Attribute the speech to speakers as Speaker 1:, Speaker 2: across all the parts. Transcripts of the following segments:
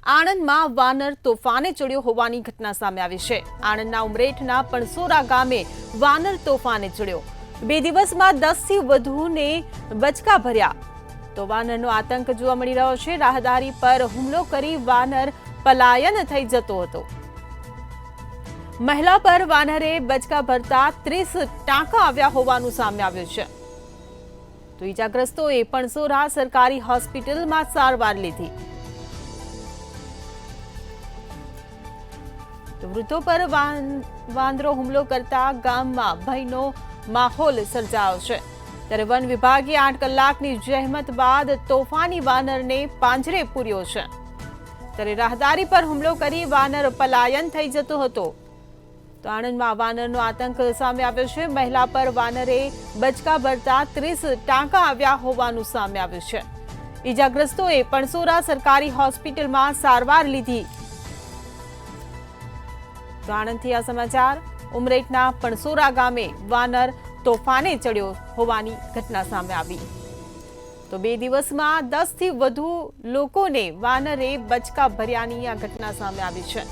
Speaker 1: આણંદમાં વાનર તોફાને ચડ્યો હોવાની ઘટના સામે આવી છે। આણંદના ઉમરેઠના પણસોરા ગામે વાનર તોફાને ચડ્યો। 2 દિવસમાં 10 થી વધુને બચકા ભર્યા તો વાનરનો આતંક જોવા મળી રહ્યો છે। રાહદારી પર હુમલો કરી વાનર પલાયન થઈ જતો હતો। મહિલા પર વાનરે બચકા ભરતા 30 ટાંકા આવ્યા હોવાનું સામે આવ્યું છે। તો ઈજાગ્રસ્તોએ પણસોરા સરકારી હોસ્પિટલમાં સારવાર લીધી। તો વૃદ્ધો પર વાંદરો હુમલો કરતા ગામમાં ભયનો માહોલ સર્જાયો છે। ત્યારે વન વિભાગે 8 કલાકની જહેમત બાદ તોફાની વાનરને પાંજરે પૂર્યો છે। ત્યારે રાહદારી પર હુમલો કરી વાનર પલાયન થઈ જતો હતો। તો આણંદમાં વાનરનો આતંક સામે આવ્યો છે। મહિલા પર વાનરે બચકા ભરતા 30 ટાંકા આવ્યા હોવાનું સામે આવ્યું છે। ઈજાગ્રસ્તોએ પણસોરા સરકારી હોસ્પિટલમાં સારવાર લીધી। તો આણંદથી આ સમાચાર। ઉમરેઠના પણસોરા ગામે વાનર તોફાને ચડ્યો હોવાની ઘટના સામે આવી। તો 2 દિવસમાં 10 થી વધુ લોકોને વાનરે બચકા ભર્યાની આ ઘટના સામે આવી છે।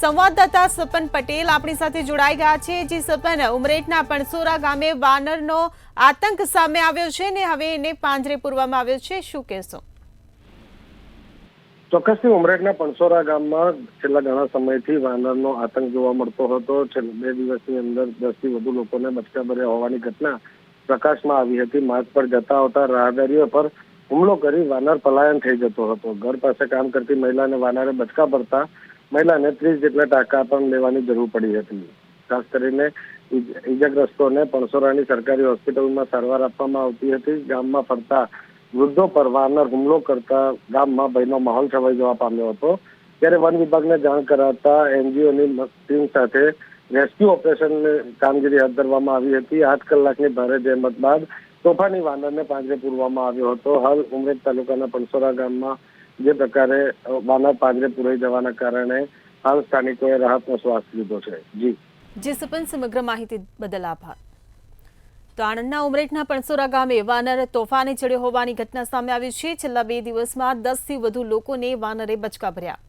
Speaker 1: સંવાદદાતા સપન પટેલ આપણી સાથે જોડાઈ ગયા છે। જી સપન, ઉમરેઠના પણસોરા ગામે વાનરનો આતંક સામે આવ્યો છે ને હવે એને પાંજરે પૂરવામાં આવ્યો છે, શું કહેશો?
Speaker 2: ચોક્કસથી ઉમરેઠના પણસોરા ગામમાં છેલ્લા ઘણા સમયથી વાનરનો આતંક જોવા મળતો હતો। છેલ્લા 2 દિવસની અંદર 10 થી વધુ લોકોને બચકા ભર્યા હોવાની ઘટના પ્રકાશમાં આવી હતી। માર્ગ પર જતા આવતા રાહદારીઓ પર હુમલો કરી વાનર પલાયન થઈ જતો હતો। ઘર પાસે કામ કરતી મહિલાને વાનરે બચકા ભરતા મહિલાને 30 જેટલા ટાંકા પણ લેવાની જરૂર પડી હતી। ખાસ કરીને ઈજાગ્રસ્તોને પણસોરાની સરકારી હોસ્પિટલમાં સારવાર આપવામાં આવતી હતી। ગામમાં ફરતા વૃદ્ધો પર વાનર હુમલો કરતા ગામમાં ભયનો માહોલ છવાઈ જવા પામ્યો હતો। ત્યારે વન વિભાગને જાણ કરાતા એનજીઓની ટીમ સાથે રેસ્ક્યુ ઓપરેશનની કામગીરી હાથ ધરવામાં આવી હતી। 8 કલાકની ભારે જહેમત બાદ તોફાની વાનરને પાંજરે પૂરવામાં આવ્યો હતો। હાલ ઉમરેઠ તાલુકાના પણસોરા ગામમાં જે પ્રકારે વાનર પાંજરે પૂરાઈ જવાના કારણે હાલ સ્થાનિકોએ રાહતનો શ્વાસ લીધો છે।
Speaker 1: જી સપન, સમગ્ર માહિતી બદલ આભાર। તો આણંદના ઉમરેઠના પણસોરા ગામે વાનર તોફાને ચડ્યો હોવાની ઘટના સામે આવી છે। છેલ્લા 2 દિવસમાં 10 થી વધુ લોકોને વાનરે બચકા ભર્યા।